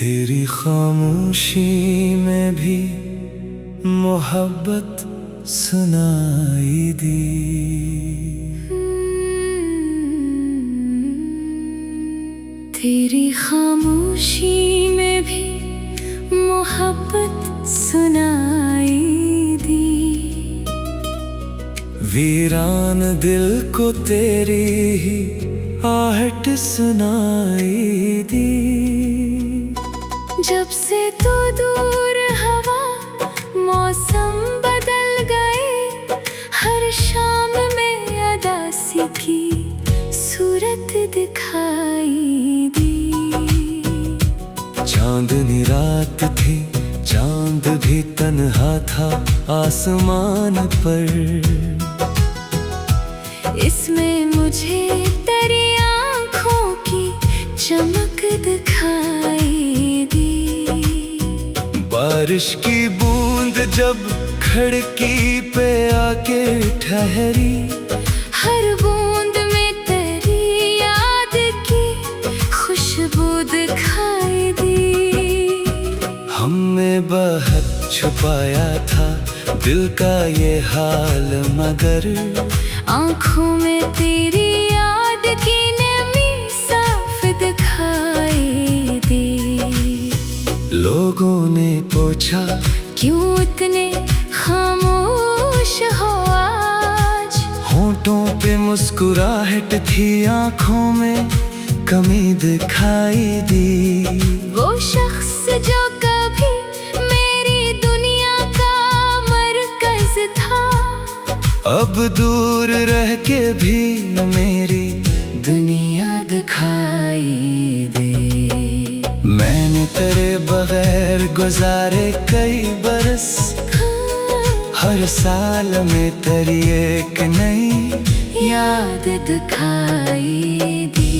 तेरी खामोशी में भी मोहब्बत सुनाई दी। तेरी खामोशी में भी मोहब्बत सुनाई दी। वीरान दिल को तेरी ही आहट सुनाई दी। जब से तू दूर हवा मौसम बदल गए, हर शाम में अदासी की सूरत दिखाई दी। चांदनी रात थी, चांद भी तन्हा था आसमान पर। इसमें मुझे तेरी आँखों की चमक दिखाई दी। बारिश की बूंद जब खिड़की पे आके ठहरी, हर बूंद में तेरी याद की खुशबू दिखाई दी। हमने बहुत छुपाया था दिल का ये हाल, मगर आँखों में तेरी याद की नमी साफ दिखाई दी। लोगों ने पूछा क्यों इतने खामोश हो आज। होंठों पे मुस्कुराहट थी, आँखों में कमी दिखाई दी। वो शख्स जो कभी मेरी दुनिया का मरकज था, अब दूर रह के भी मेरी दुनिया दिखाई दे। मैंने तेरे बगैर गुजारे कई बरस, हर साल में तेरी एक नई याद दिखाई दी।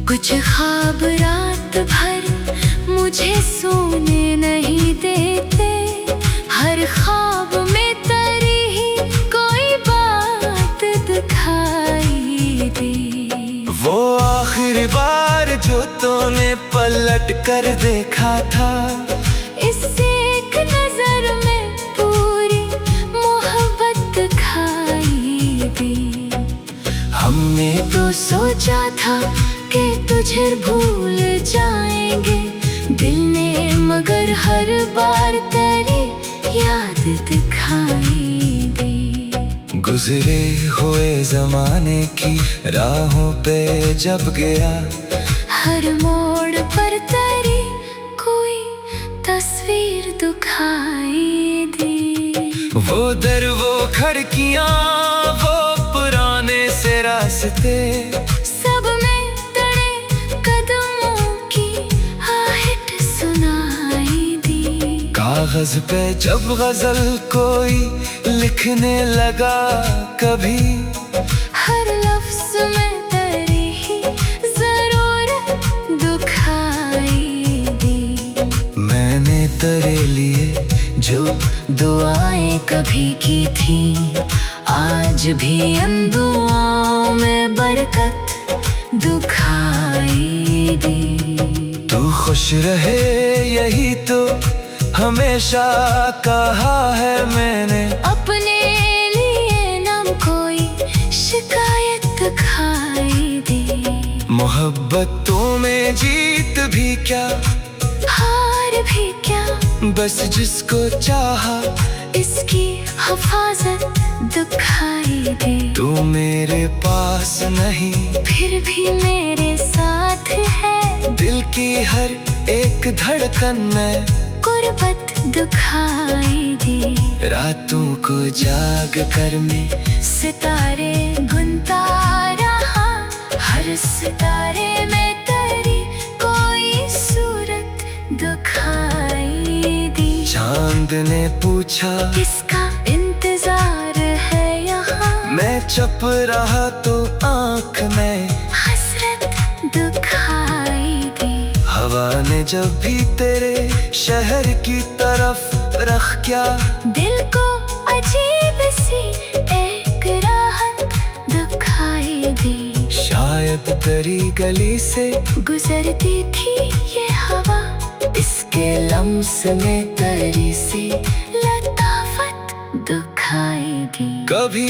कुछ ख्वाब रात भर मुझे सोने नहीं देते, हर ख्वाब में तेरी ही कोई बात दिखाई दी। वो आखिरी बार जो तूने पलट कर देखा था, इससे एक नजर में पूरी मोहब्बत दिखाई दी। हमने तो सोचा था कि तुझे भूल जाएंगे दिल ने, मगर हर बार तेरी याद दिखाई दी। गुजरे हुए जमाने की राहों पे जब गया, हर मोड़ पर तेरी कोई तस्वीर दिखाई दी। वो दर वो खिड़कियां वो पुराने से रास्ते, सब में तेरे कदमों की आहट सुनाई दी। कागज पे जब गजल कोई लिखने लगा कभी, हर लफ्ज में तेरी ही जरूरत दिखाई दी। मैंने तेरे लिए जो दुआएं कभी की थी, आज भी इन दुआओं में बरकत दिखाई दी। तू खुश रहे यही तो हमेशा कहा है मैंने, अपने लिए न कोई शिकायत दिखाई दी। मोहब्बतों में जीत भी क्या हार भी क्या, बस जिसको चाहा इसकी हिफाजत दिखाई दी। तू मेरे पास नहीं फिर भी मेरे साथ है, दिल की हर एक धड़कन में गुर्बत दिखाई दी। रातों को जाग कर मैं सितारे गुनता रहा, हर सितारे में तेरी कोई सूरत दिखाई दी। चांद ने पूछा किसका इंतजार है यहाँ, मैं चुप रहा तो आँख में हसरत दिखाई दी। हवा ने जब भी तेरे शहर की तरफ रख क्या, दिल को अजीब सी एक राहत दिखाई दी। शायद शायद तेरी गली से गुजरती थी ये हवा, इसके लम्स में तेरी सी लताफत दिखाएगी। कभी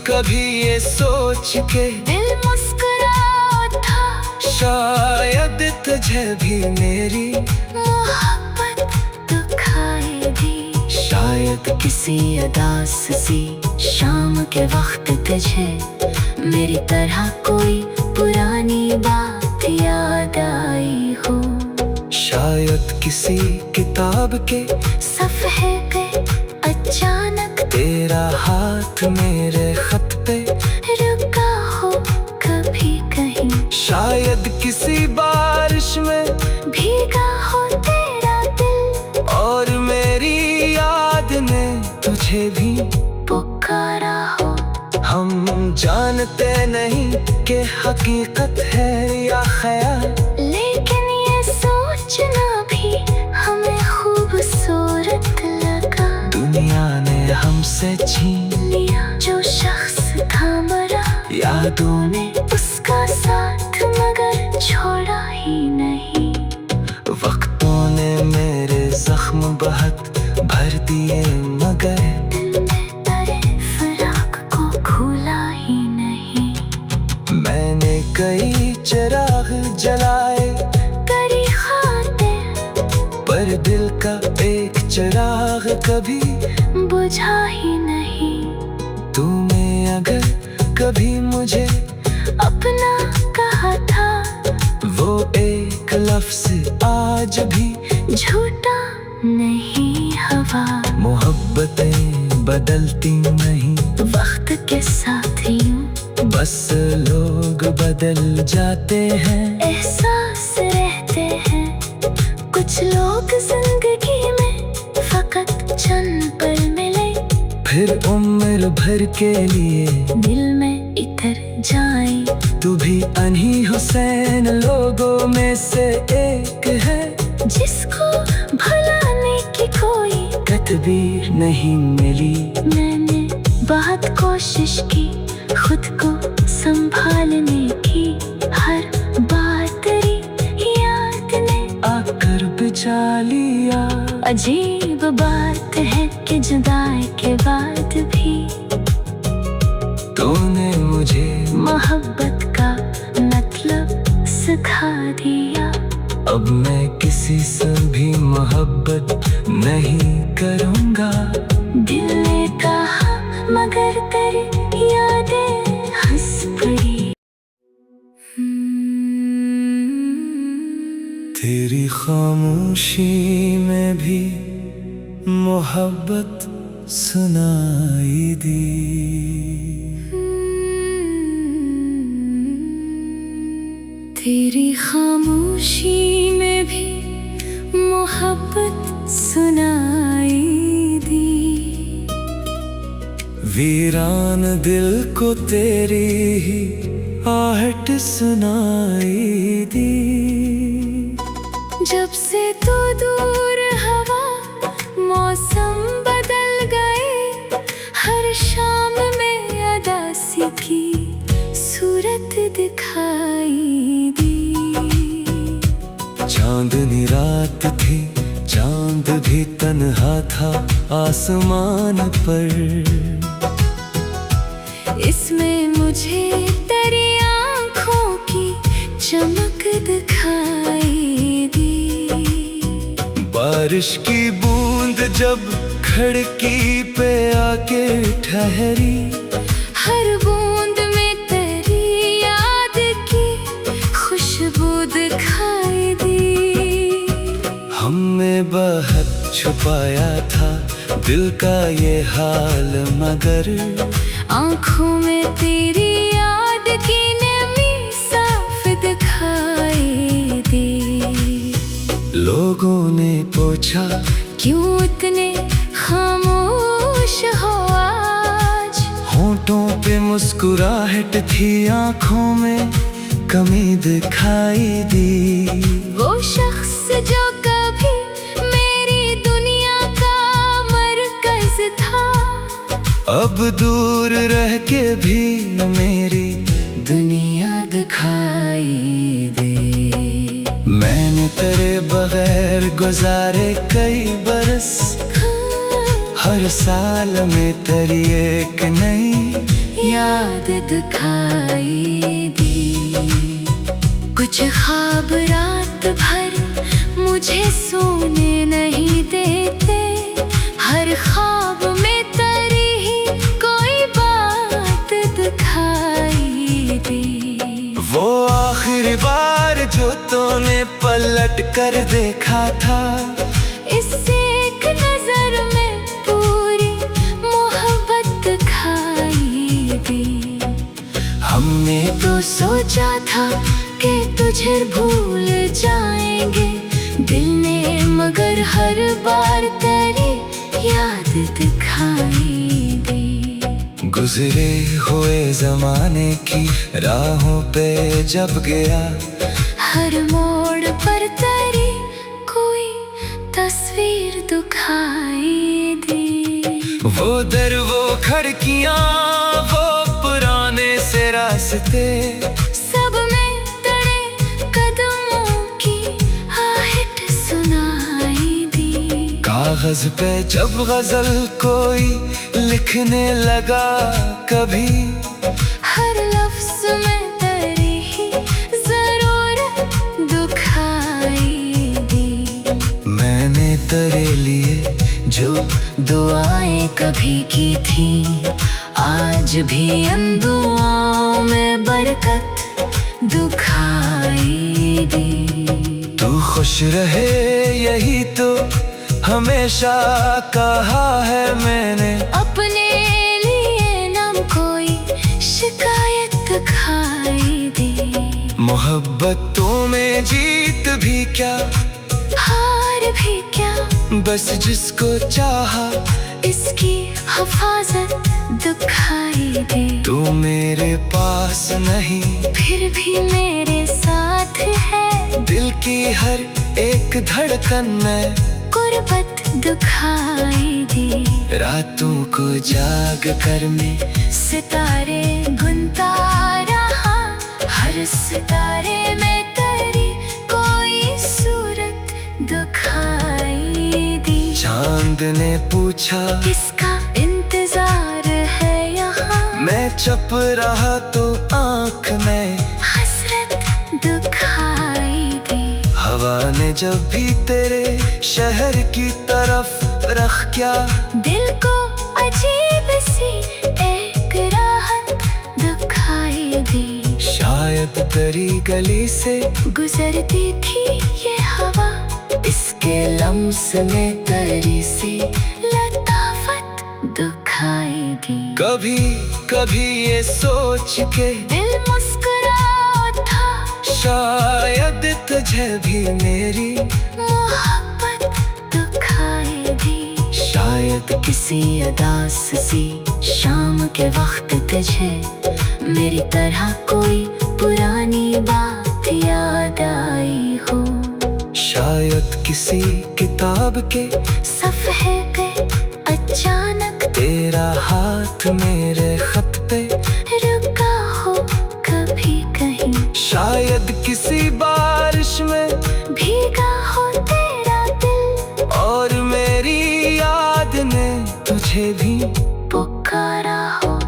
कभी ये सोच के दिल मुस्कुरा था, शायद तुझे भी मेरी मोहब्बत दिखाएगी। शायद किसी उदास सी शाम के वक्त तुझे मेरी तरह कोई पुरानी बात याद आई हो। शायद किसी किताब के सफ़े पे अचानक तेरा हाथ मेरे खत पे रुका हो कभी कहीं। शायद किसी बारिश में भीगा हो तेरा दिल, और मेरी याद ने तुझे भी पुकारा हो। हम जानते नहीं कि हकीकत है या ख्याल, लेकिन ये सोचना भी हमें खूबसूरत लगा। दुनिया ने हमसे छीन लिया जो शख्स था मरा, यादों ने उसका साथ मगर छोड़ा ही नहीं। वक्तों ने मेरे जख्म बहुत भर दिए, मगर दिल में तेरे फराक को खोला ही नहीं। मैंने कई चिराग जलाए, करी खातिर पर दिल का एक चिराग कभी बुझा ही नहीं। तूने अगर कभी मुझे अपना कहा था, वो एक लफ्ज़ आज भी झूठा नहीं हवा। मोहब्बतें बदलती नहीं, वक्त के साथ यूं बस लोग बदल जाते हैं। एहसास रहते हैं कुछ लोग जिंदगी में फकत चंद पल मिले, फिर उम्र भर के लिए दिल में इतर जाए। तू भी अनही हुसैन लोगों में से एक है, जिसको भुलाने की कोई तदबीर नहीं मिली। मैंने बहुत कोशिश की खुद को संभालने की, हर बार तेरी याद ने आकर बचा लिया। अजीब बात है कि जुदाई के बाद भी तूने मुझे मोहब्बत का मतलब सिखा दिया। अब मैं किसी से भी मोहब्बत नहीं करूँगा। दिल ने कहा मगर तेरी यादें हंस पड़ी। तेरी खामोशी में भी मोहब्बत सुनाई दी। तेरी खामोशी में भी मोहब्बत सुनाई दी। वीरान दिल को तेरी ही आहट सुनाई दी। जब से तू दूर हवा मौसम बदल गए, हर शाम में अदासी की सूरत दिखाई दी। चांदनी रात थी, चांद भी तन्हा था आसमान पर। इसमें मुझे तेरी आँखों की चमक दिखाई दी। बारिश की बूंद जब खिड़की पे आके ठहरी, हर बूंद में तेरी याद की खुशबू दिखाई दी। हमने बहुत छुपाया था दिल का ये हाल, मगर आँखों में तेरी याद की नमी साफ दिखाई दी। लोगों ने पूछा क्यों इतने खामोश हो आज। होठों पे मुस्कुराहट थी, आँखों में कमी दिखाई दी। वो शख्स जो कभी मेरी दुनिया का मरकज था, अब दूर रह के भी मेरी दुनिया दिखाई दे। मैंने तेरे बगैर गुजारे कई बरस, हर साल में तेरी एक नई याद दिखाई दी। कुछ ख्वाब रात भर मुझे सोने नहीं देते, हर ख्वाब में तेरी ही कोई बात दिखाई दी। वो आखिरी बार जो तूने पलट कर देखा था, इससे एक नजर में पूरी मोहब्बत दिखाई दी। हमने तो सोचा था कि तुझे भूल जाएंगे दिल ने, मगर हर बार तेरी याद दिखाई दी। गुजरे हुए जमाने की राहों पे जब गया, हर मोड़ पर तेरी कोई तस्वीर दिखाई दी। वो दर वो खिड़कियां वो पुराने से रास्ते, सब में तेरे कदमों की आहट सुनाई दी। कागज पे जब गजल कोई लिखने लगा कभी, हर लफ्ज में तेरी ही जरूरत दिखाई दी। मैंने तेरे लिए जो दुआएं कभी की थी, आज भी इन दुआओं में बरकत दिखाई दी। तू खुश रहे यही तो हमेशा कहा है मैंने, अपने लिए नाम कोई शिकायत दिखाई दी। मोहब्बतों में जीत भी क्या, हार भी क्या, बस जिसको चाहा इसकी हिफाजत दिखाई दे। तू मेरे पास नहीं फिर भी मेरे साथ है, दिल की हर एक धड़कन में गुर्बत दिखाई दी। रातों को जाग कर मैं सितारे गुनता रहा, हर सितारे में तेरी कोई सूरत दिखाई दी। चांद ने पूछा किसका इंतजार है यहाँ, मैं चुप रहा तो आँख में हसरत दिखाई दी। हवा ने जब भी तेरे शहर की तरफ रख क्या, दिल को अजीब सी एक राहत दिखाई दी। शायद तेरी गली से गुजरती थी ये हवा, इसके लम्स में तेरी सी लताफत दिखाई दी। कभी कभी ये सोच के दिल मुस्कुरा था, शायद तुझे भी मेरी मोहब्बत दिखाई दी। शायद किसी उदास सी शाम के वक्त तुझे मेरी तरह कोई पुरानी बात याद आई हो। शायद किसी किताब के सफ़े पे अचानक तेरा हाथ मेरे खत पे रुका हो कभी कहीं, शायद किसी बारिश में भीगा हो तेरा दिल, और मेरी याद ने तुझे भी पुकारा हो।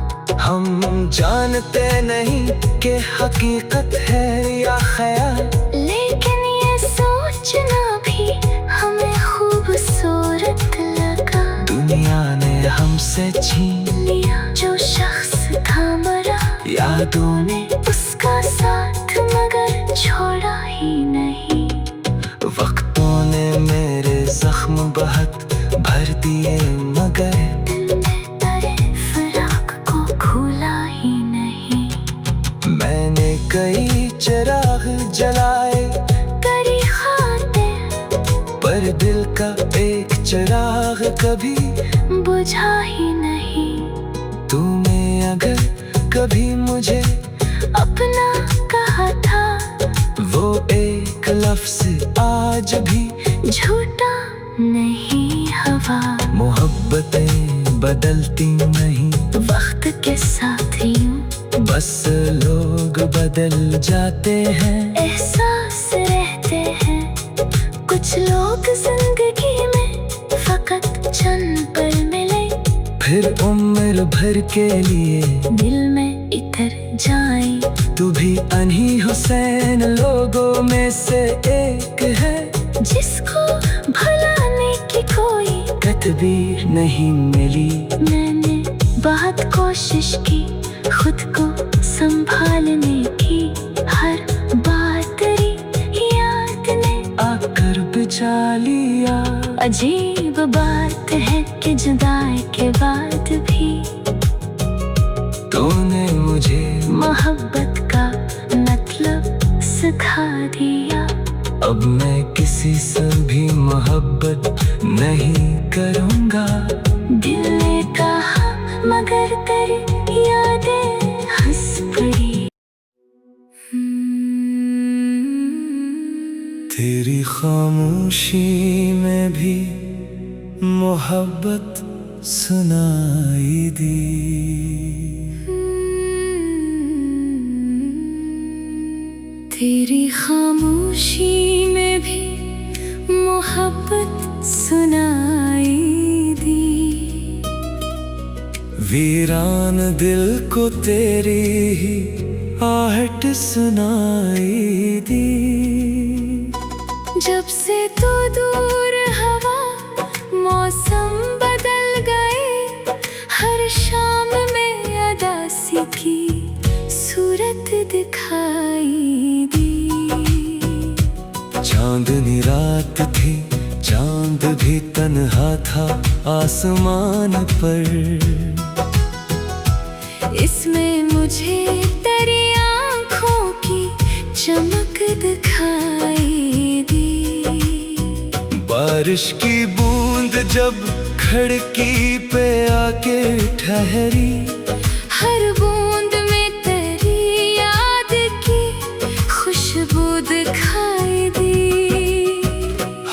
हम जानते नहीं कि हकीकत है या ख्याल, लेकिन ये सोचना भी हमें खूबसूरत लगा। दुनिया ने हमसे छीन लिया जो शख्स था मरा, यादों ने उसका साथ मगर छोड़ा ही नहीं। वक्तों ने मेरे जख्म बहुत भर दिए, मगर दिल में तेरे फिराक को खोला ही नहीं। मैंने कई चिराग जलाए तेरी खातिर, पर दिल का एक चिराग कभी बुझा ही नहीं। तूने अगर कभी मुझे अपना कहा था, वो एक लफ्ज आज भी झूठा नहीं हवा। मोहब्बतें बदलती नहीं, वक्त के साथ यूं बस लोग बदल जाते हैं, एहसास रहते हैं। कुछ लोग जिंदगी में फकत चंद पल मिले, फिर उम्र भर के लिए दिल में इतर जाए। तू भी अनही हुसैन लोगों में से एक है, जिसको भुलाने की कोई तदबीर नहीं मिली। मैंने बहुत कोशिश की खुद को संभालने की, हर बात तेरी याद ने आकर बचा लिया। अजीब बात है कि जुदाई के बाद भी तूने मुझे मोहब्बत का मतलब सिखा दिया। अब मैं किसी से भी मोहब्बत नहीं करूँगा। दिल ने कहा मगर तेरी यादें हंस पड़ी। तेरी खामोशी में भी मोहब्बत सुनाई दी। तेरी खामोशी में भी मोहब्बत सुनाई दी। वीरान दिल को तेरी ही आहट सुनाई दी। जब से तू दूर हवा मौसम बदल गए, हर शाम में अदासी की सूरत दिखाई दी। चांदनी रात थी, चांद भी तन्हा था आसमान पर। इसमें मुझे तेरी आँखों की चमक दिखाई दी। बारिश की बूंद जब खिड़की पे आके ठहरी, हर बूंद में तेरी याद की खुशबू दिखाई दी।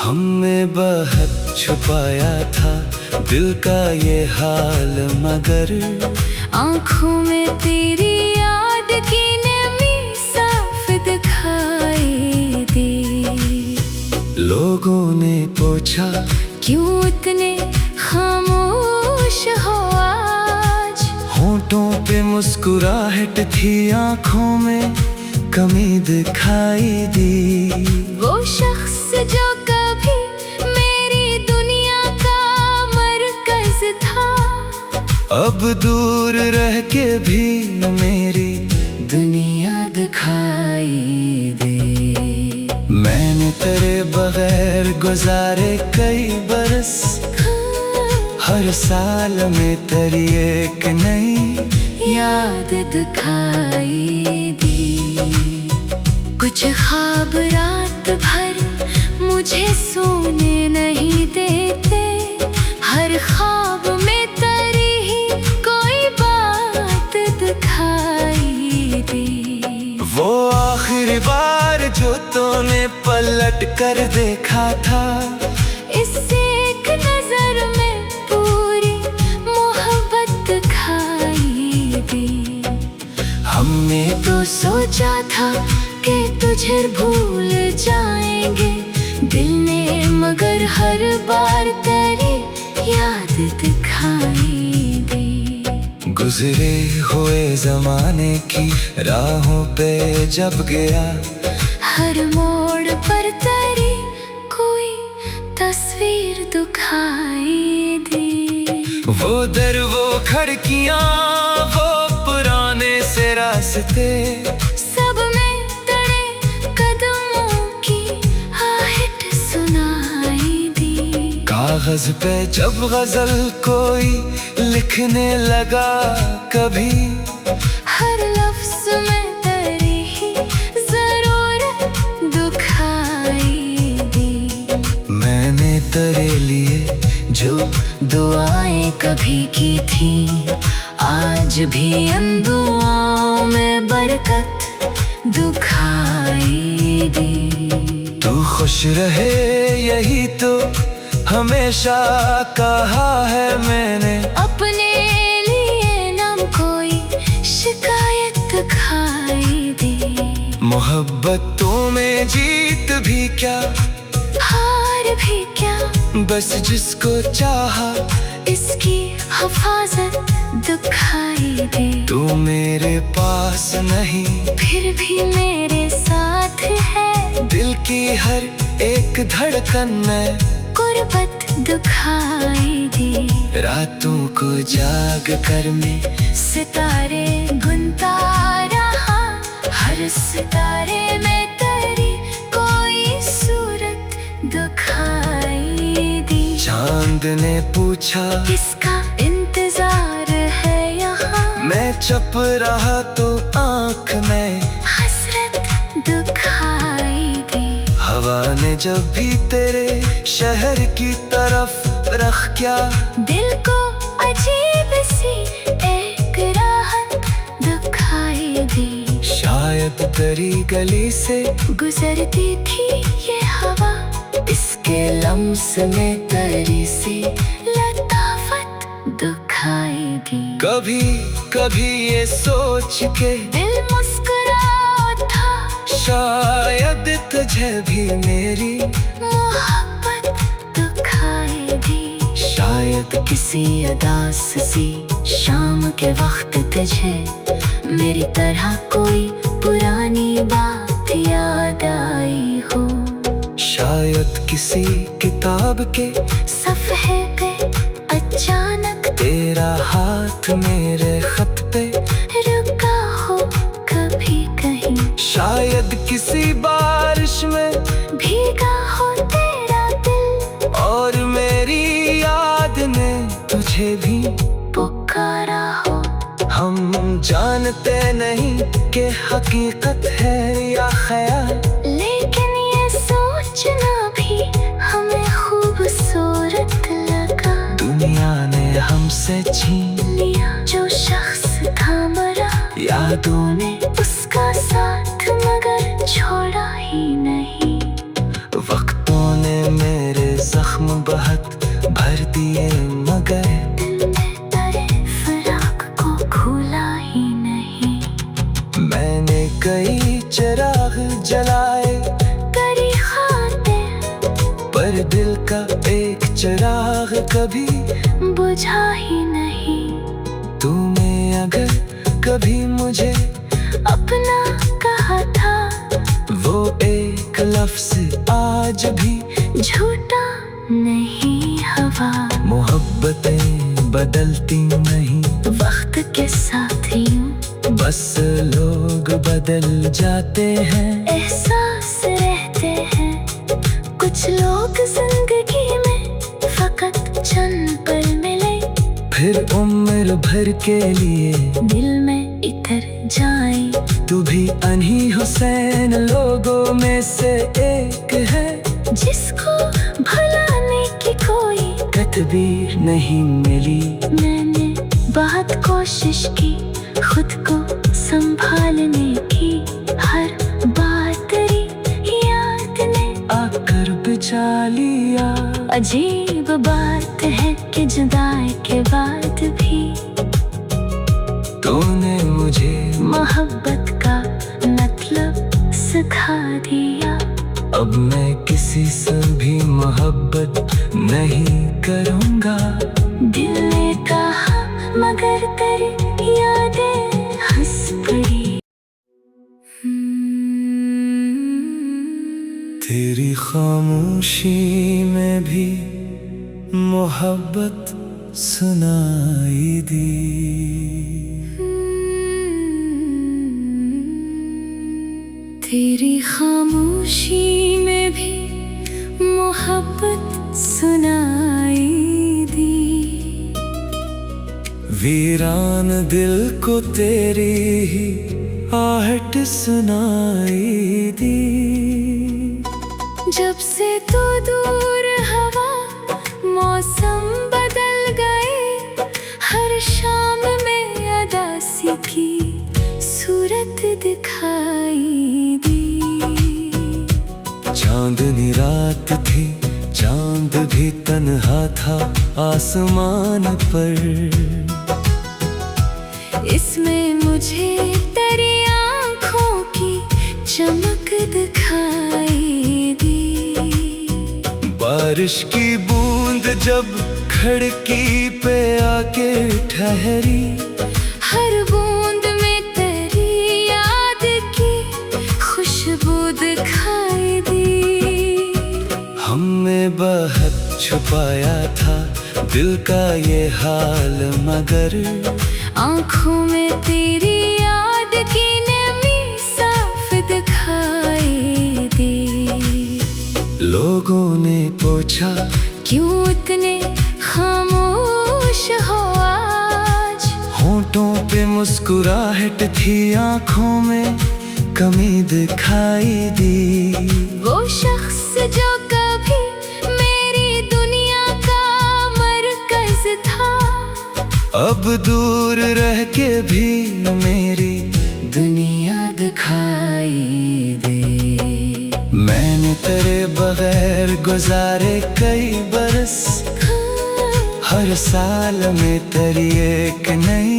हमने बहुत छुपाया था दिल का ये हाल, मगर आँखों में तेरी याद की नमी साफ दिखाई दी। लोगों ने पूछा क्यों इतने खामोश हो आज। होंठों पे मुस्कुराहट थी, आंखों में कमी दिखाई दी। वो शख्स जो कभी मेरी दुनिया का मरकज था, अब दूर रह के भी मेरी दुनिया दिखाई दे। मैंने तेरे बगैर गुजारे कई बरस, हर साल में तेरी एक नई याद दिखाई दी। कुछ ख्वाब रात भर मुझे सोने नहीं देते, हर ख्वाब में तेरी ही कोई बात दिखाई दी। वो आखिरी बार जो तूने पलट कर देखा था, इससे एक नजर में पूरी मोहब्बत दिखाई दी। हमने तो सोचा था कि तुझे भूल जाएंगे दिल ने, मगर हर बार तेरी याद दिखाई दी। गुजरे हुए जमाने की राहों पे जब गया, हर मोड़ पर तेरी कोई तस्वीर दिखाई दी। वो दर वो खिड़कियां वो पुराने से रास्ते, सब में तेरे कदमों की आहट सुनाई दी। कागज पे जब गजल कोई लिखने लगा कभी, हर लफ्ज में तेरी ही जरूरत दिखाई दी। मैंने तेरे लिए जो दुआएं कभी की थी, आज भी उन दुआओं में बरकत दिखाई दी। तू खुश रहे यही तो हमेशा कहा है मैंने, अपने लिए ना कोई शिकायत मोहब्बतों में जीत भी क्या, हार भी क्या, बस जिसको चाहा इसकी हिफाजत दिखाई दे। तू मेरे पास नहीं फिर भी मेरे साथ है, दिल की हर एक धड़कन में गुर्बत दिखाई दे। रातों को जाग कर मैं सितारे गुनता रहा, हर सितारे में तेरी कोई सूरत दिखाई दी। चांद ने पूछा किसका इंतजार है यहाँ, मैं चुप रहा तो आँख में हसरत दिखाई दी। हवा ने जब भी तेरे शहर की तरफ रख क्या, दिल को अजीब सी एक राहत दिखाई दी। शायद तेरी गली से गुजरती थी ये हवा, इसके लम्स में तेरी सी लताफत दिखाई दी। कभी कभी ये सोच के दिल मुस्कुरा उठा, शायद तुझे भी मेरी मोहब्बत दिखाई दी। शायद किसी उदास सी शाम के वक्त तुझे मेरी तरह कोई पुरानी बात याद आई हो। शायद किसी किताब के सफ़े पे अचानक तेरा हाथ मेरे खत पे रुका हो कभी कहीं। शायद किसी बारिश में भीगा हो तेरा दिल, और मेरी याद ने तुझे भी पुकारा हो। हम जानते नहीं कि हकीकत है या ख्याल, लेकिन ये सोचना भी हमें खूबसूरत लगा। दुनिया ने हमसे छीन लिया जो शख्स था मरा, यादों ने उसका साथ मगर छोड़ा ही नहीं। वक्तों ने मेरे जख्म बहुत भर दिए मगर दिल में तेरे फराक को खोला ही नहीं। मैंने कई चिराग जलाए करी खातिर पर दिल का एक चिराग कभी बुझा ही नहीं। तूने अगर कभी मुझे अपना कहा था वो एक लफ्ज आज भी झूठा नहीं हवा। मोहब्बतें बदलती नहीं वक्त के साथ यूं बस लोग बदल जाते हैं। एहसास रहते हैं कुछ लोग जिंदगी में फकत चंद पल मिले, फिर उम्र भर के लिए दिल में इतर जाए। तू भी अनही हुसैन लोगों में से एक है, जिसको भुलाने की कोई तदबीर नहीं मिली। मैंने बहुत कोशिश की खुद को संभालने की, हर बात तेरी याद ने आकर बचा लिया। अजीब बात है कि जुदाई के बाद भी तूने मुझे मोहब्बत का मतलब सिखा दिया। अब मैं किसी से भी मोहब्बत नहीं करूँगा। दिल ने कहा मगर तेरी यादें हंस पड़ी। तेरी खामोशी में भी मोहब्बत सुनाई दी। तेरी खामोशी में भी मोहब्बत सुनाई दी। वीरान दिल को तेरी ही आहट सुनाई दी। जब से तू दूर हवा मौसम बदल गए, हर शाम में अदासी की सूरत दिखाई दी। चांदनी रात थी, चांद भी तन्हा था आसमान पर। इसमें मुझे तेरी आँखों की दिखाई दी। बारिश की बूंद जब खिड़की पे आके ठहरी, हर बूंद में तेरी याद की खुशबू दिखाई दी। हमने बहुत छुपाया था दिल का ये हाल, मगर आँखों में तेरी याद की नमी साफ दिखाई दी। लोगों ने पूछा क्यों इतने खामोश हो आज? होंठों पे मुस्कुराहट थी, आँखों में कमी दिखाई दी। वो शख्स जो कभी मेरी दुनिया का मरकज था, अब दूर रह के भी मेरी दुनिया दिखाई दे। मैंने तेरे बगैर गुजारे कई बरस, हर साल में तेरी एक नई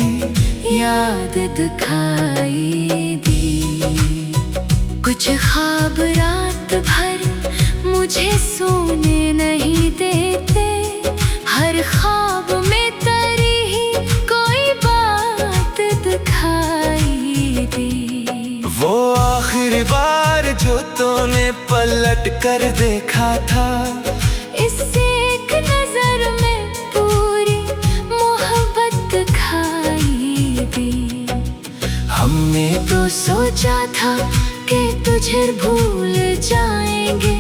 याद दिखाई दी। कुछ ख्वाब रात भर मुझे सोने नहीं देते, हर ख्वाब में तेरी ही कोई बात दिखाई दी। वो आखिरी बार जो तूने पलट कर देखा था, इससे एक नजर में पूरी मोहब्बत दिखाई दी। हमने तो सोचा था कि तुझे भूल जाएंगे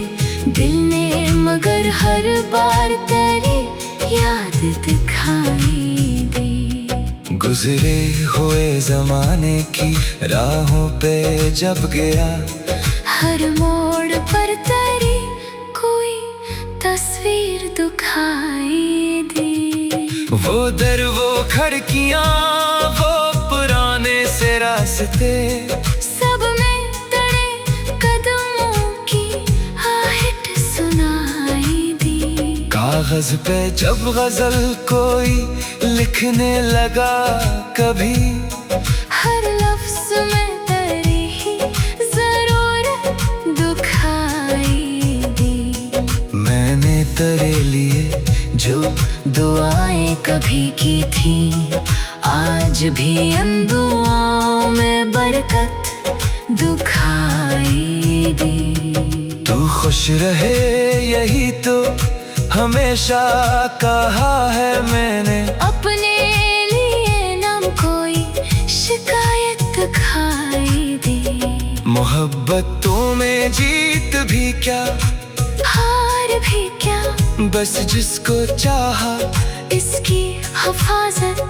दिल ने, मगर हर बार तेरी याद दिखाई दी। गुजरे हुए जमाने की राहों पे जब गया, हर मोड़ पर तेरी कोई तस्वीर दिखाई दी। वो दर वो खिड़कियां वो पुराने से रास्ते, सब में तेरे कदमों की आहट सुनाई दी। कागज पे जब गजल कोई लिखने लगा कभी, हर लफ्ज में तेरी ही जरूरत दिखाई दी। मैंने तेरे लिए जो दुआएं कभी की थी, आज भी इन दुआओं में बरकत दिखाई दी। तू खुश रहे यही तो हमेशा कहा है मैंने, अपने लिए ना कोई शिकायत दिखाई दी। मोहब्बतों में जीत भी क्या, हार भी क्या, बस जिसको चाहा इसकी हिफाजत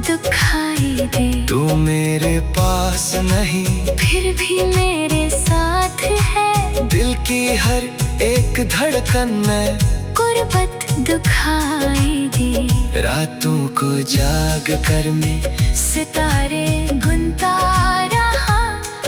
दिखाई दे। तू मेरे पास नहीं फिर भी मेरे साथ है, दिल की हर एक धड़कन में गुर्बत दिखाई दी। रातों को जाग कर मैं सितारे गुनता रहा,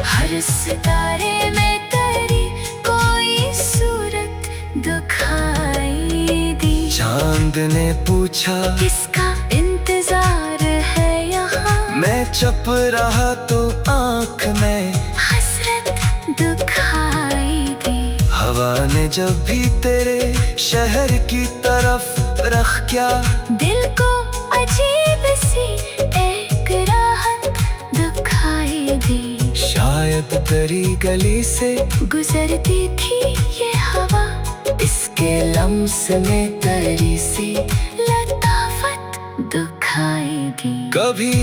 हर सितारे में तेरी कोई सूरत दिखाई दी। चांद ने पूछा किसका इंतजार है यहाँ, मैं चुप रहा तो आँख में हसरत दिखाई दी। हवा ने जब भी तेरे शहर की तरफ रख क्या, दिल को अजीब सी एक राहत दिखाई दी। शायद तेरी गली से गुजरती थी ये हवा, इसके लम्स में तेरी सी लताफत दिखाई दी। कभी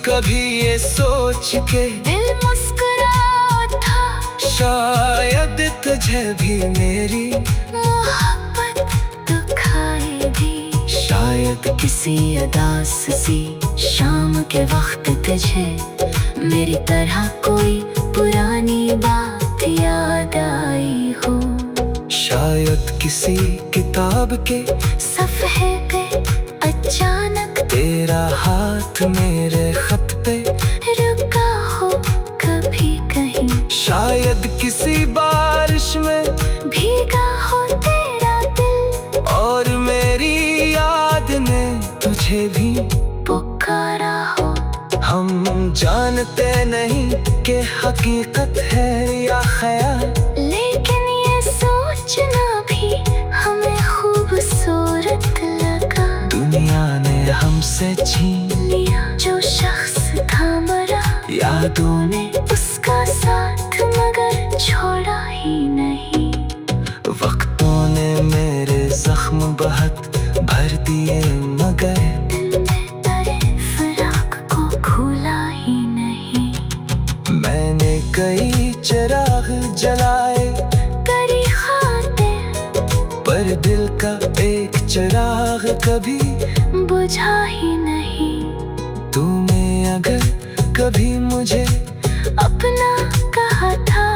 कभी ये सोच के दिल मुस्कुरा था, शायद तुझे भी मेरी मोहब्बत दिखाई दी। शायद किसी उदास सी शाम के वक्त तुझे मेरी तरह कोई पुरानी बात याद आई हो। शायद किसी किताब के सफ़े पे अचानक तेरा हाथ मेरे खत पे रुका हो कभी कहीं। शायद किसी बारिश में भीगा हो तेरा दिल, और मेरी याद ने तुझे भी पुकारा हो। हम जानते नहीं कि हकीकत है या ख्याल, हमसे छीन लिया। जो शख्स था मरा, यादों ने उसका साथ मगर छोड़ा ही नहीं। वक्तों ने मेरे जख्म बहुत भर दिए मगर दिल में तेरे फराक को खोला ही नहीं। मैंने कई चिराग जलाए करी खातिर, पर दिल का एक चिराग कभी बुझा ही नहीं। तूने अगर कभी मुझे अपना कहा था,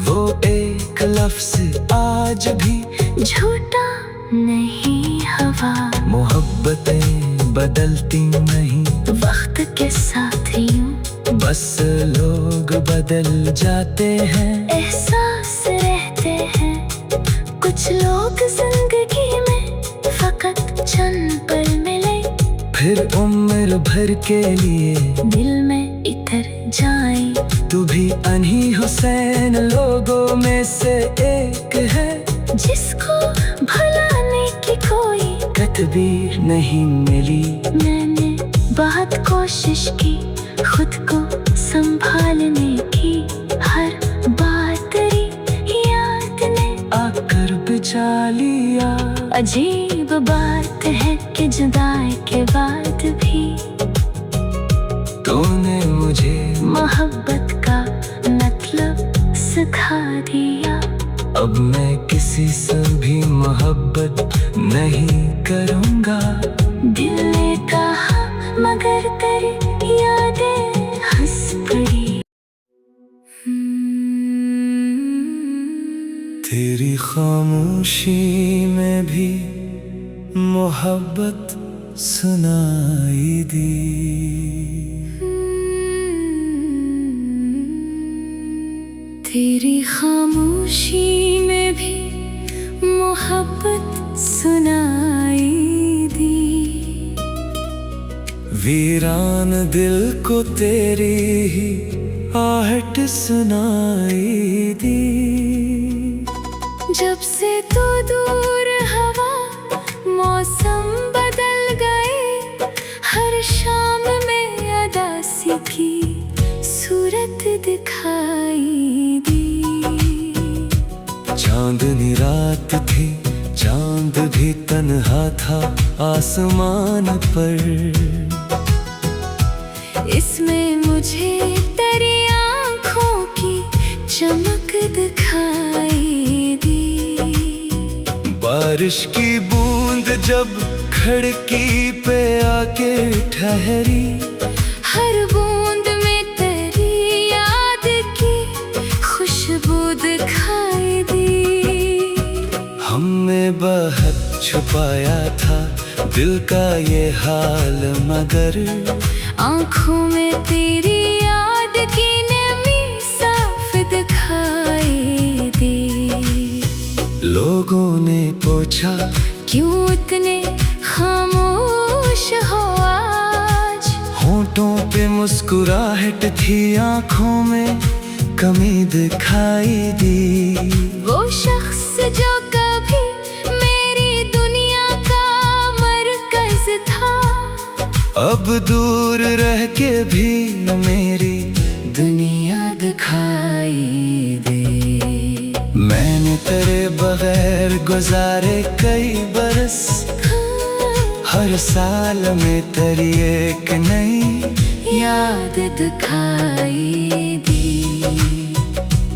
वो एक लफ्ज आज भी झूठा नहीं। हवा मोहब्बतें बदलती नहीं, वक्त के साथ यूं बस लोग बदल जाते हैं। एहसास रहते हैं कुछ लोग जिंदगी में, फकत चंद पल मिले फिर उम्र भर के लिए दिल में इतर जाए। तू भी अनही हुसैन लोगों में से एक है, जिसको भुलाने की कोई तदबीर नहीं मिली। मैंने बहुत कोशिश की खुद को संभालने की, हर बार तेरी याद ने आकर बचा लिया। अजीब बात है कि जुदाई के बाद भी तूने मुझे मोहब्बत का मतलब सिखा दिया। अब मैं किसी से भी मोहब्बत नहीं करूँगा। दिल ने कहा मगर तेरी यादें हंस पड़ी। तेरी खामोशी में भी मोहब्बत सुनाई दी। तेरी खामोशी में भी मोहब्बत सुनाई दी। वीरान दिल को तेरी ही आहट सुनाई दी। जब से तू दूर हवा, मौसम बदल गए। हर शाम में अदासी की सूरत दिखाई दी। चांदनी रात थी, चांद भी तन्हा था आसमान पर। इसमें मुझे तेरी आँखों की चमक दिखाई दी। बारिश की बूंद जब खिड़की पे आके ठहरी, हर बूंद में तेरी याद की खुशबू दिखाई दी। हमने बहुत छुपाया था दिल का ये हाल, मगर आँखों में तेरी याद की नमी साफ दिखाई दी। लोगों ने पूछा क्यों इतने खामोश हो आज। होठों पे मुस्कुराहट थी, आँखों में कमी दिखाई दी। वो शख्स जो कभी मेरी दुनिया का मरकज था, अब दूर रह के भी मेरी दुनिया दिखाई दे। मैंने तेरे बगैर गुजारे कई बरस, हर साल में तेरी एक नई याद दिखाई दी।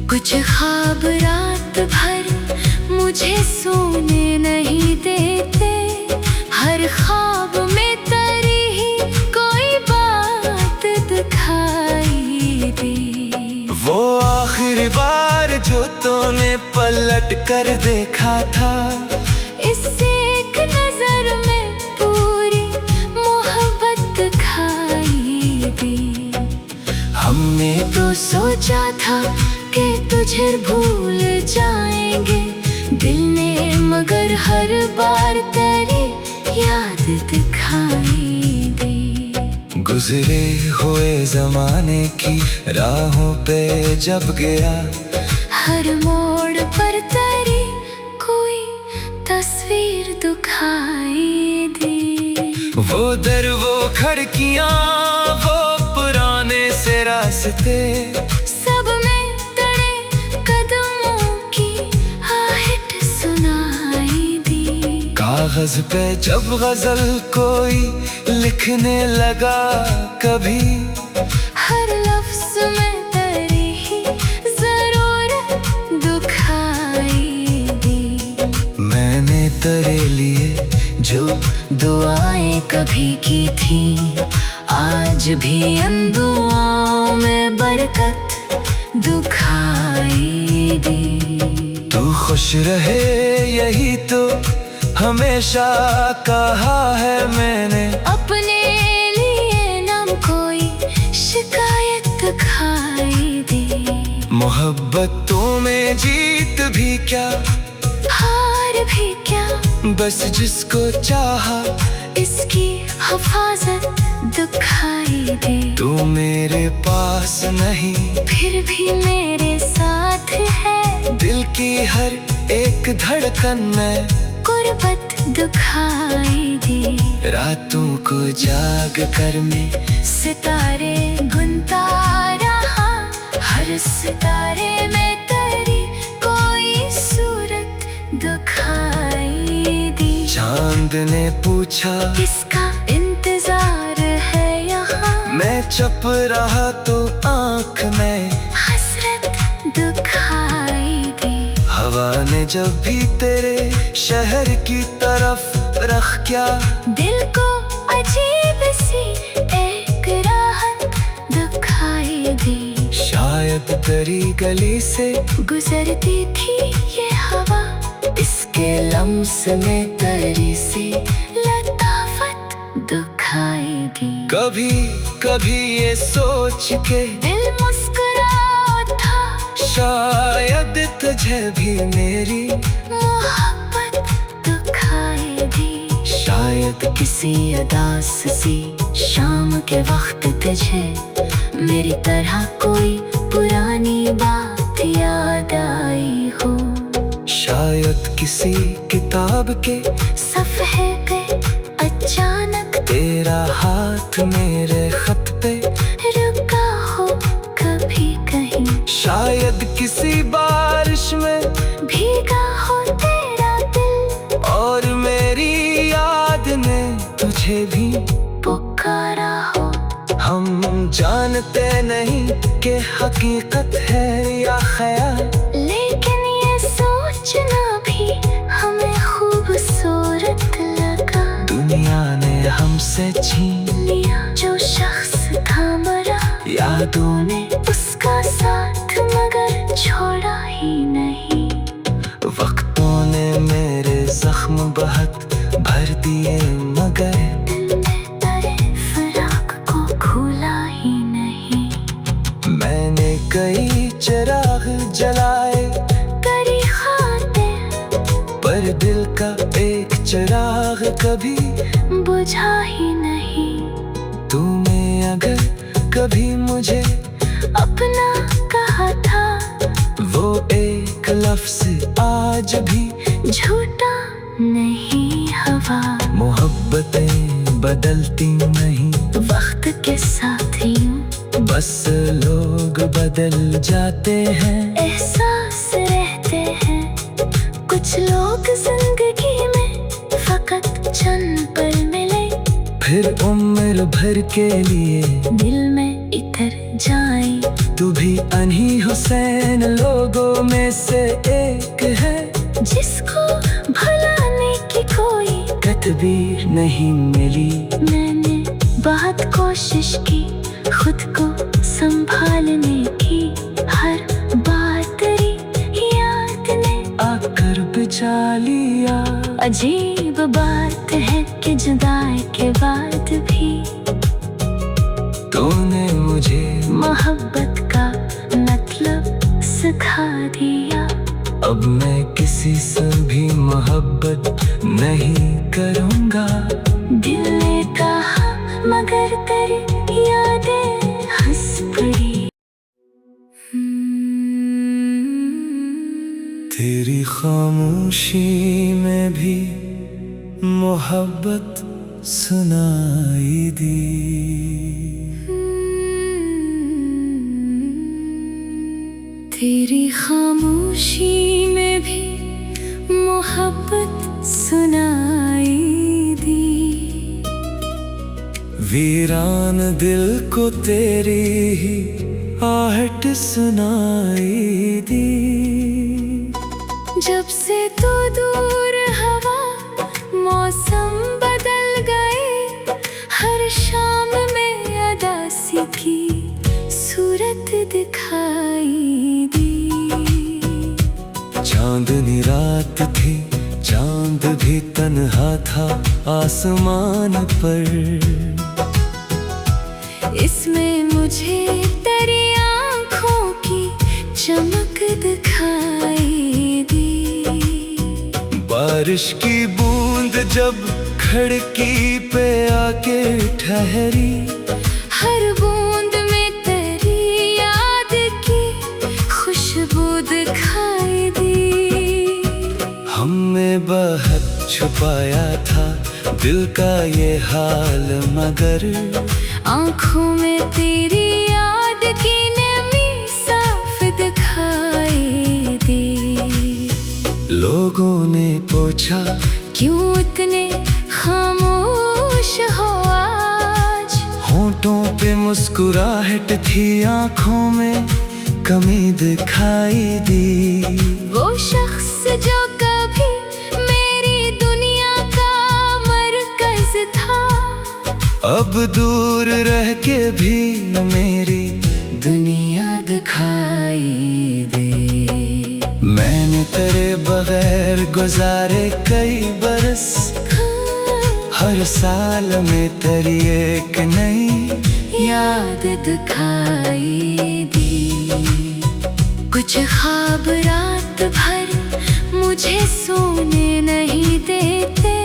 कुछ ख्वाब रात भर मुझे सोने नहीं देते। हर ख्वाब में तेरी ही कोई बात दिखाई दी। वो आखिरी बार जो तूने पलट कर देखा था, इससे एक नजर में पूरी मोहब्बत दिखाई दी। हमने तो सोचा था कि तुझे भूल जाएंगे दिल ने, मगर हर बार तेरी याद दिखाई दी। गुजरे हुए जमाने की राहों पे जब गया, हर मोड़ पर तेरी कोई तस्वीर दिखाई दी। वो खिड़कियां वो पुराने से रास्ते, सब में तड़े कदमों की आहट सुनाई दी। कागज पे जब गजल कोई लिखने लगा कभी, हर लफ्ज में तेरी ही जरूरत दुखाई दी। मैंने तेरे लिए जो दुआएं कभी की थी, आज भी इन दुआओं में बरकत दुखाई दी। तू खुश रहे यही तो हमेशा कहा है मैंने, अपने लिए नाम कोई शिकायत खाई दी। मोहब्बतों में जीत भी क्या, हार भी क्या, बस जिसको चाहा इसकी हिफाजत दुखाई दे। तू मेरे पास नहीं फिर भी मेरे साथ है, दिल की हर एक धड़कन में गुर्बत दुखाई दी। रातों को जाग कर मैं सितारे गुनता रहा, हर सितारे में तेरी कोई सूरत दुखाई दी। चांद ने पूछा किसका इंतजार है यहाँ, मैं चुप रहा तो आँख में हसरत दुखाई दी। हवा ने जब भी तेरे शहर की तरफ रख क्या, दिल को अजीब सी एक राहत दुखाई दी। शायद तेरी गली से गुजरती थी ये हवा, इसके लम्स में तेरी सी लताफत दुखाई दी। कभी कभी ये सोच के दिल मुस्कुरा था, शायद तुझे भी मेरी मोहब्बत दुखाई दी। शायद किसी उदास सी शाम के वक्त तुझे मेरी तरह कोई पुरानी बात याद आई हो। शायद किसी किताब के सफ़े पे अचानक तेरा हाथ मेरे खत पे रुका हो कभी कहीं। शायद किसी बारिश में भीगा हो तेरा दिल, और मेरी याद ने तुझे भी पुकारा हो। हम जानते नहीं कि हकीकत है या ख्याल, लेकिन ये सोचना भी हमें खूबसूरत लगा। दुनिया ने हमसे छीन लिया जो शख्स था मरा, यादों ने उसका साथ मगर छोड़ा ही नहीं। वक्तों ने मेरे जख्म बहुत भर दिए मगर दिल में तेरे फराक को खोला ही नहीं। मैंने कई चिराग जलाए करी खातिर पर दिल का एक चिराग कभी बुझा ही नहीं। तूने अगर कभी मुझे अपना कहा था, वो एक लफ्ज आज भी झूठा नहीं हवा। मोहब्बतें बदलती नहीं वक्त के साथ यूं बस लोग बदल जाते हैं। एहसास रहते हैं कुछ लोग जिंदगी में फकत चंद पल मिले, फिर उम्र भर के लिए दिल में इतर जाए। तू भी अनही हुसैन लोगों में से एक है, जिसको भुलाने की कोई तदबीर नहीं मिली। मैंने बहुत कोशिश की खुद को संभालने की, हर बात तेरी याद ने आकर बचा लिया। अजीब बात है कि जुदाई के बाद भी तूने मुझे मोहब्बत का मतलब सिखा दिया। अब मैं किसी से भी मोहब्बत नहीं करूँगा। दिल ने कहा मगर तेरी यादें हंस पड़ी। तेरी खामोशी में भी मोहब्बत सुनाई दी। तेरी खामोशी में भी मोहब्बत सुनाई दी। वीरान दिल को तेरी ही आहट सुनाई दी। जब से तू दूर हवा मौसम बदल गए, हर शाम में अदासी की सूरत दिखाई दी। चांदनी रात थी, चांद भी तन्हा था आसमान पर। इसमें मुझे तेरी आँखों की चमक दिखाई दी। बारिश की बूंद जब खिड़की पे आके ठहरी, हर बूंद में तेरी याद की खुशबू दिखाई दी। हमने बहुत छुपाया था दिल का ये हाल, मगर आँखों में तेरी याद की नमी साफ दिखाई दी। लोगों ने पूछा क्यों इतने खामोश हो आज। होठों पे मुस्कुराहट थी, आंखों में कमी दिखाई दी। वो शख्स जो कभी मेरी दुनिया का मरकज था, अब दूर रह के भी मेरी दुनिया दिखाई दे। मैंने तेरे बगैर गुजारे कई बरस, हर साल में तेरी एक नई याद दिखाई दी। कुछ ख्वाब रात भर मुझे सोने नहीं देते,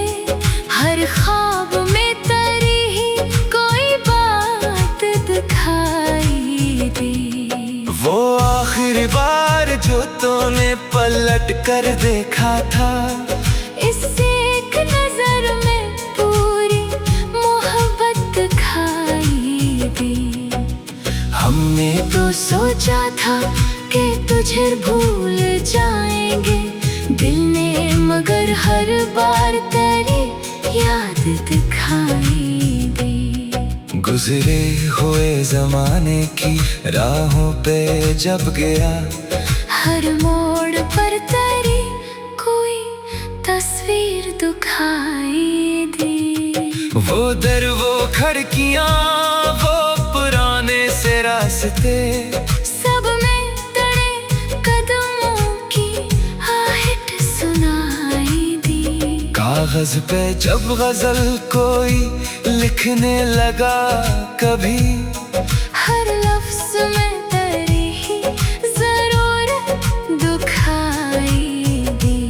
हर ख्वाब में तेरी ही कोई बात दिखाई दी। वो आखिरी बार जो तूने पलट कर देखा था, इससे एक नजर में पूरी मोहब्बत दिखाई दी। हमने तो सोचा था कि तुझे भूल जाएंगे दिल ने, मगर हर बार तेरी याद दिखाई दी। गुजरे हुए जमाने की राहों पे जब गया, हर मोड़ पर तेरी कोई तस्वीर दिखाई दी। वो दर वो खिड़कियां वो पुराने से रास्ते, सब में तेरे कदमों की आहट सुनाई दी। कागज पे जब गजल कोई लिखने लगा कभी, हर लफ्ज में तेरी ही जरूरत दिखाई दी।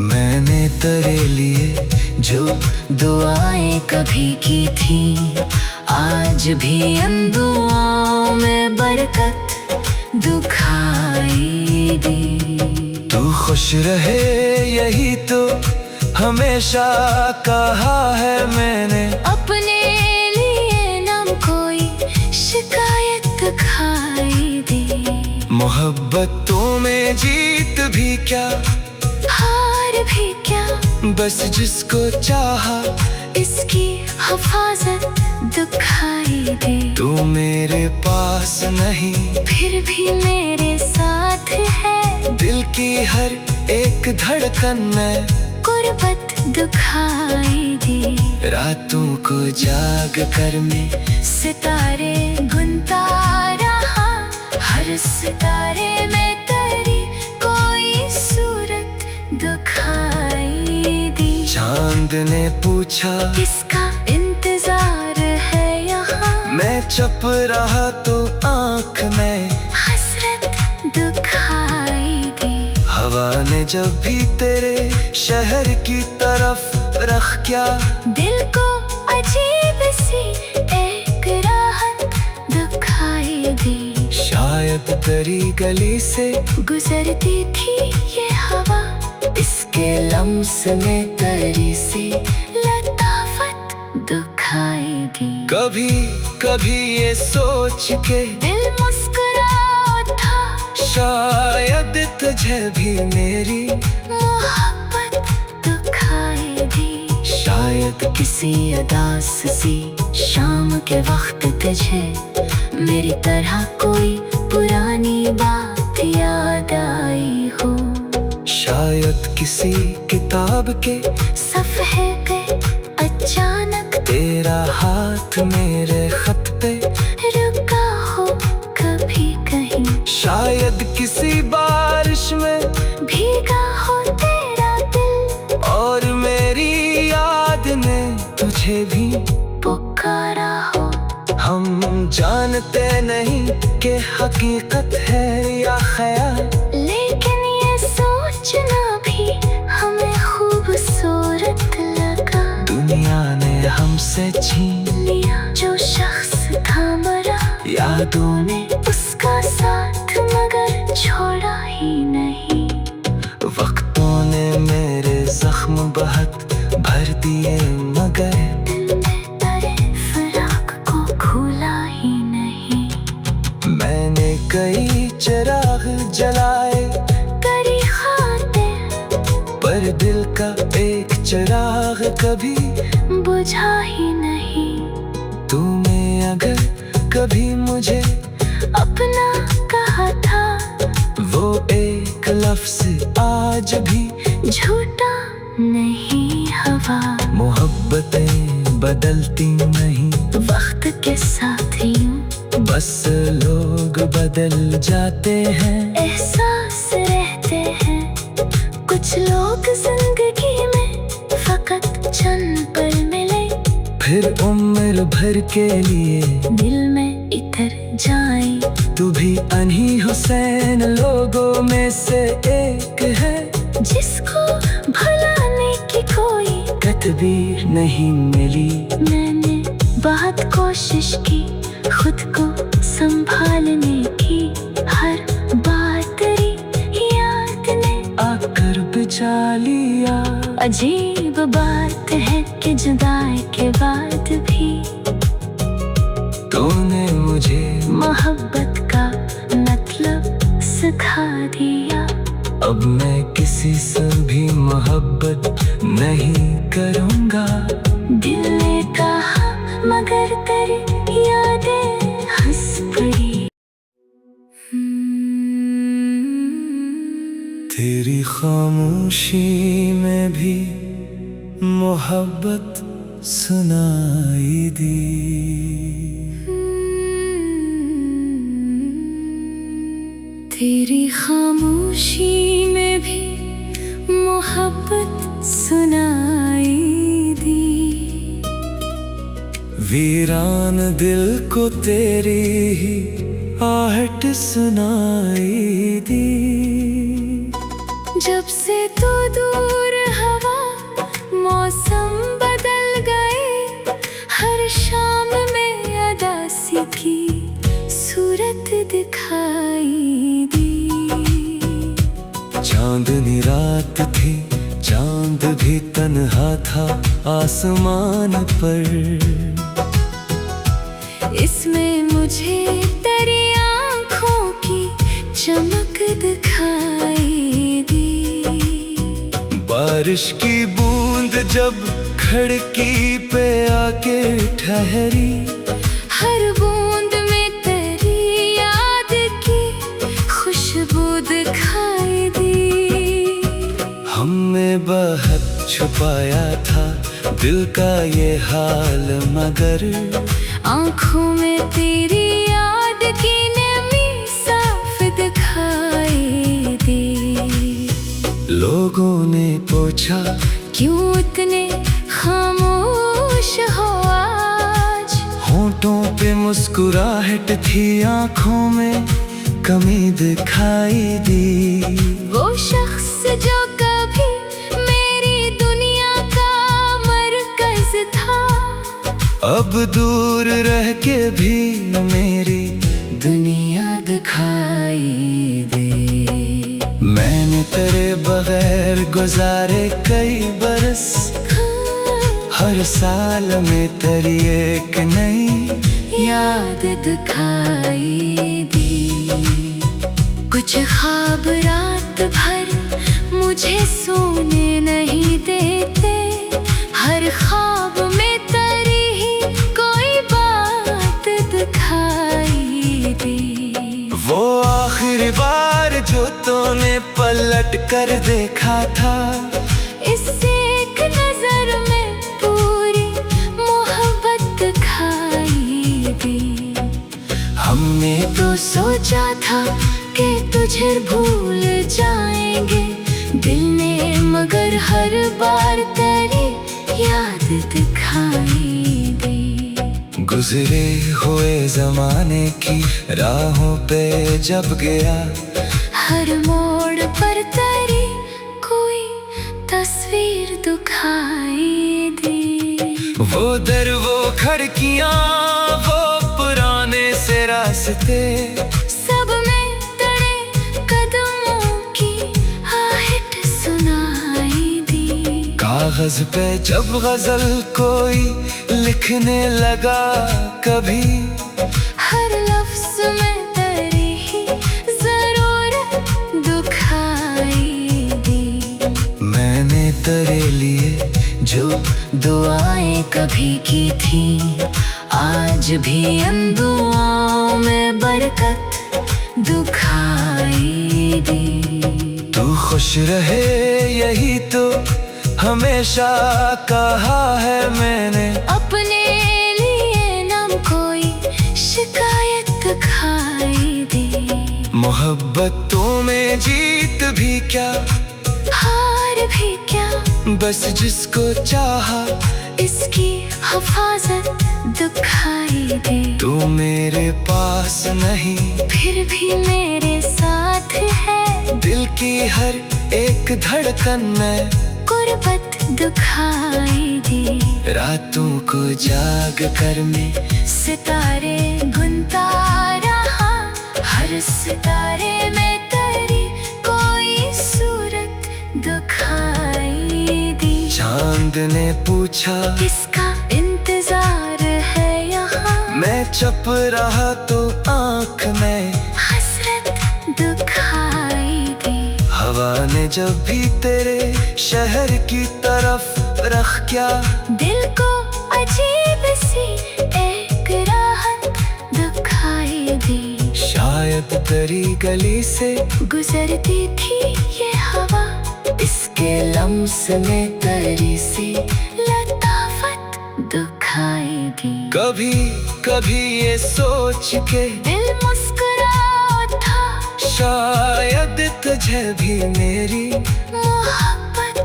मैंने तेरे लिए जो दुआएं कभी की थी, आज भी उन दुआओं में बरकत दिखाई दी। तू खुश रहे यही तो हमेशा कहा है मैंने, अपने लिए ना कोई शिकायत दिखाई दी। मोहब्बतों में जीत भी क्या, हार भी क्या, बस जिसको चाहा इसकी हिफाजत दिखाई दे। तू मेरे पास नहीं फिर भी मेरे साथ है, दिल की हर एक धड़कन में गुर्बत दिखाई दी। रातों को जाग कर मैं सितारे गुनता रहा, हर सितारे में तेरी कोई सूरत दिखाई दी। चांद ने पूछा किसका इंतजार है यहाँ, मैं चुप रहा तो आँख में हसरत दिखाई दी। हवा ने जब भी तेरे शहर की तरफ रख क्या, दिल को अजीब सी एक राहत दिखाई दी। शायद तेरी गली से गुजरती थी ये हवा, इसके लम्स में तेरी सी लताफत कभी कभी ये सोच के दिल मुस्कुरा था, शायद तुझे भी मेरी मोहब्बत दुखाएगी। शायद किसी उदास सी शाम के वक्त तुझे मेरी तरह कोई पुरानी बात याद आई हो। शायद किसी किताब के सफ़े पे अचानक तेरा हाथ मेरे खत पे रुका हो कभी कहीं। शायद किसी बारिश में भीगा हो तेरा दिल, और मेरी याद ने तुझे भी पुकारा हो। हम जानते नहीं कि हकीकत है या ख्याल, लेकिन ये सोचना भी हमें खूबसूरत लगा। दुनिया ने हमसे छीन लिया जो शख्स था मरा, यादों ने उसका साथ मगर छोड़ा ही नहीं। वक्तों ने मेरे जख्म बहुत भर दिए मगर दिल में तेरे फराक को खोला ही नहीं। मैंने कई चिराग जलाए करी खातिर पर दिल का एक चिराग कभी बुझा ही नहीं। तूने अगर कभी मुझे अपना कहा था, वो एक लफ्ज़ आज भी झूठा नहीं हवा। मोहब्बतें बदलती नहीं वक्त के साथ यूं बस लोग बदल जाते हैं। एहसास रहते हैं कुछ लोग जिंदगी में फकत चंद पल मिले, फिर उम्र भर के लिए दिल में इतर जाए। तू भी अनही हुसैन लोगों में से एक है, जिसको भुलाने की कोई तदबीर नहीं मिली। मैंने बहुत कोशिश की खुद को संभालने की, हर बात तेरी याद ने आकर बचा लिया। अजीब बात है कि जुदाई के बाद भी तूने मुझे मोहब्बत का मतलब सिखा दिया। अब मैं किसी से भी मोहब्बत नहीं करूँगा। दिल ने कहा मगर तेरी यादें हंस पड़ी। तेरी खामोशी में भी मोहब्बत सुनाई दी। तेरी खामोशी में भी मोहब्बत सुनाई दी। वीरान दिल को तेरी ही आहट सुनाई दी। जब से तू दूर हवा मौसम बदल गए, हर शाम में अदासी की सूरत दिखाई दी। चांदनी रात थी, चांद भी तन्हा था आसमान पर। इसमें मुझे तेरी आँखों की चमक दिखाई दी। बारिश की बूंद जब खिड़की पे आके ठहरी, हर बूंद में तेरी याद की खुशबू दिखाई दी। हमने बहुत छुपाया था दिल का ये हाल, मगर आँखों में तेरी याद की नमी साफ दिखाई दी। लोगों ने पूछा क्यों इतने खामोश हो आज। होठों पे मुस्कुराहट थी, आँखों में कमी दिखाई दी। वो शख्स जो कभी मेरी दुनिया का मरकज था, अब दूर रह के भी मेरी दुनिया दिखाई दे। मैंने तेरे बगैर गुजारे कई बरस, हर साल में तेरी एक नई याद दिखाई दी। कुछ ख्वाब रात भर मुझे सोने नहीं देते, हर ख्वाब में तेरी ही कोई बात दिखाई दी। वो आखिरी बार जो तूने पलट कर देखा था, इससे एक नजर में पूरी मोहब्बत दिखाई दी। हमने तो सोचा था कि तुझे भूल जाएंगे दिल ने, मगर हर बार तेरी याद दिखाई दी। गुजरे हुए जमाने की राहों पे जब गया, हर मोड़ पर तेरी कोई तस्वीर दिखाई दी। वो दर वो खिड़कियां वो पुराने से रास्ते, सब में तेरे कदमों की आहट सुनाई दी। कागज पे जब गजल कोई लिखने लगा कभी, हर लफ्ज में तेरी ही जरूरत दिखाई दी। मैंने तेरे लिए जो दुआएं कभी की थी, आज भी इन दुआओं में बरकत दिखाई दी। तू खुश रहे यही तो हमेशा कहा है मैंने, अपने लिए ना कोई शिकायत दिखाई दी। मोहब्बतों में जीत भी क्या हार भी क्या, बस जिसको चाहा इसकी हिफाजत दिखाई दी। तू मेरे पास नहीं फिर भी मेरे साथ है, दिल की हर एक धड़कन में गुर्बत दिखाई दी। रातों को जाग कर मैं सितारे गुनता रहा, हर सितारे में तेरी कोई सूरत दिखाई दी। चांद ने पूछा किसका इंतजार है यहाँ, मैं चुप रहा तो आँख में हसरत दिखाई दी। हवा ने जब भी तेरे शहर की तरफ रख क्या, दिल को अजीब सी एक राहत दिखाई दी। शायद तेरी गली से गुजरती थी ये हवा, इसके लम्स में तेरी सी लताफत दिखाई दी। कभी कभी ये सोच के दिल मुस्कुरा था, शायद तुझे भी मेरी मोहब्बत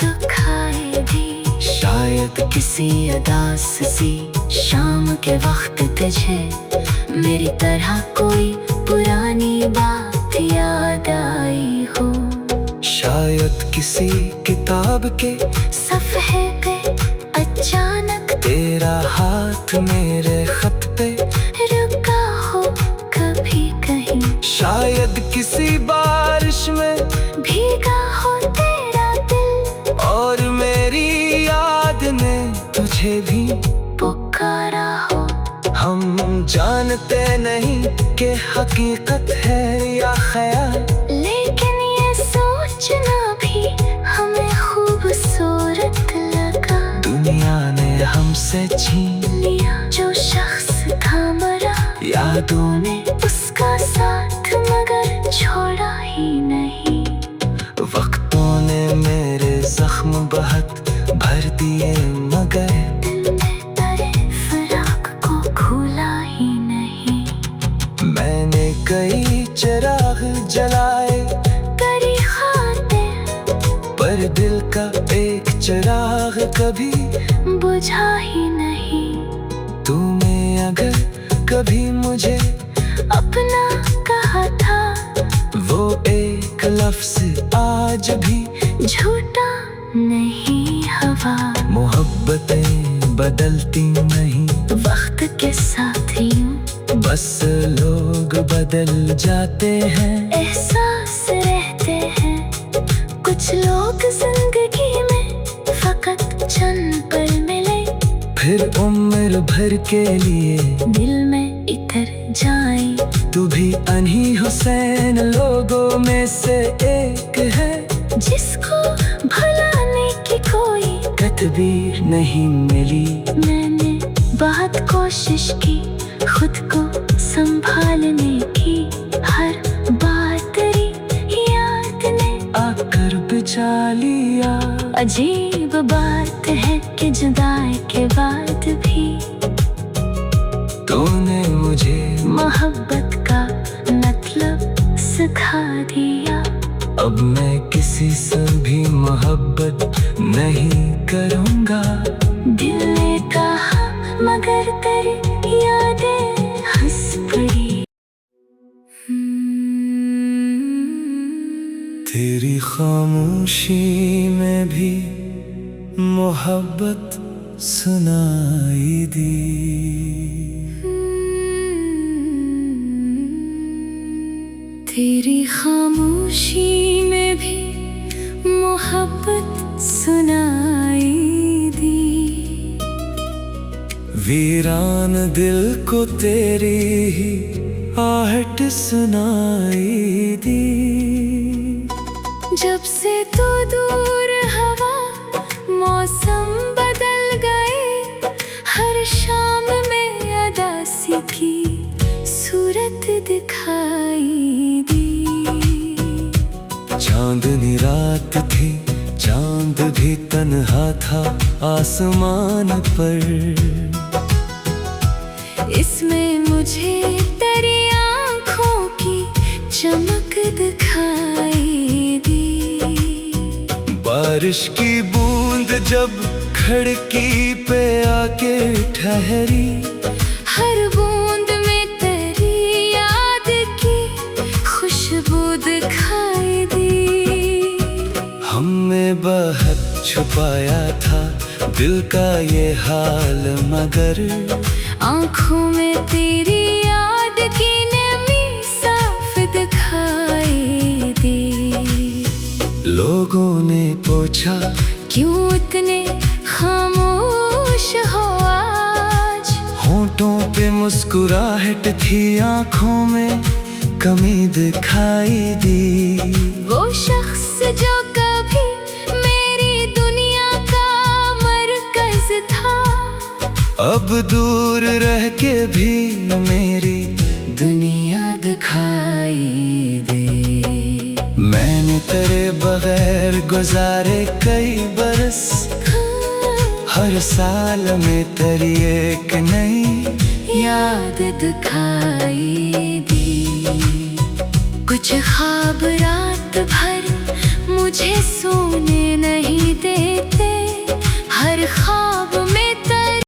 दिखाई दी। शायद किसी उदास सी शाम के वक्त तुझे मेरी तरह कोई पुरानी बात याद आई हो। शायद किसी किताब के सफ़े पे अचानक तेरा हाथ मेरे खत पे रुका हो कभी कहीं, शायद किसी बारिश में भीगा हो तेरा दिल, और मेरी याद ने तुझे भी पुकारा हो। हम जानते नहीं कि हकीकत है या ख्याल, लेकिन ये सोचना भी हमें खूबसूरत लगा। दुनिया ने हमसे छीन लिया जो शख्स था मरा, यादों ने उसका साथ मगर छोड़ा ही नहीं। वक्तों ने मेरे जख्म बहुत भर दिए, मगर दिल में तेरे फराक को खोला ही नहीं। मैंने कई चिराग जलाए तेरी खातिर, पर दिल का एक चिराग कभी बुझा ही नहीं। तूने अगर कभी मुझे अपना कहा था, वो एक लफ्ज आज भी झूठा नहीं हवा। मोहब्बतें बदलती नहीं वक्त के साथ यूं बस लोग बदल जाते हैं। एहसास रहते हैं कुछ लोग जिंदगी में फकत चंद पल मिले। फिर उम्र भर के लिए दिल में इतर जाए। तू भी अनही हुसैन लोगों में से एक है, जिसको भुलाने की कोई तदबीर नहीं मिली। मैंने बहुत कोशिश की खुद को संभालने की, हर बार तेरी याद ने आकर बचा लिया। अजीब बात है कि जुदाई के बाद भी तूने मुझे मोहब्बत का मतलब सिखा दिया। अब मैं किसी से भी मोहब्बत नहीं करूँगा। दिल ने कहा मगर तेरी यादें हंस पड़ी। तेरी खामोशी में भी मोहब्बत सुनाई दी। तेरी खामोशी में भी मोहब्बत सुनाई दी। वीरान दिल को तेरी ही आहट सुनाई दी। जब से तू दूर हवा मौसम बदल गए, हर शाम में अदासी की सूरत दिखाई दी। चांदनी रात थी, चांद भी तन्हा था आसमान पर। इसमें मुझे तेरी आँखों की चमक दिखाई दी। बारिश की बूंद जब खिड़की पे आके ठहरी, हर बूंद में तेरी याद की खुशबू दिखाई दी। हमने बहुत छुपाया था दिल का ये हाल, मगर आँखों में तेरी याद की नमी साफ दिखाई दी। लोगों ने पूछा क्यों इतने खामोश हो आज। होंठों पे मुस्कुराहट थी, आँखों में कमी दिखाई दी। वो शख्स जो कभी मेरी दुनिया का मरकज था, अब दूर रह के भी मेरी दुनिया दिखाई दे। मैंने तेरे बगैर गुजारे कई बरस, हर साल में तेरी एक नई याद दिखाई दी। कुछ ख्वाब रात भर मुझे सोने नहीं देते, हर ख्वाब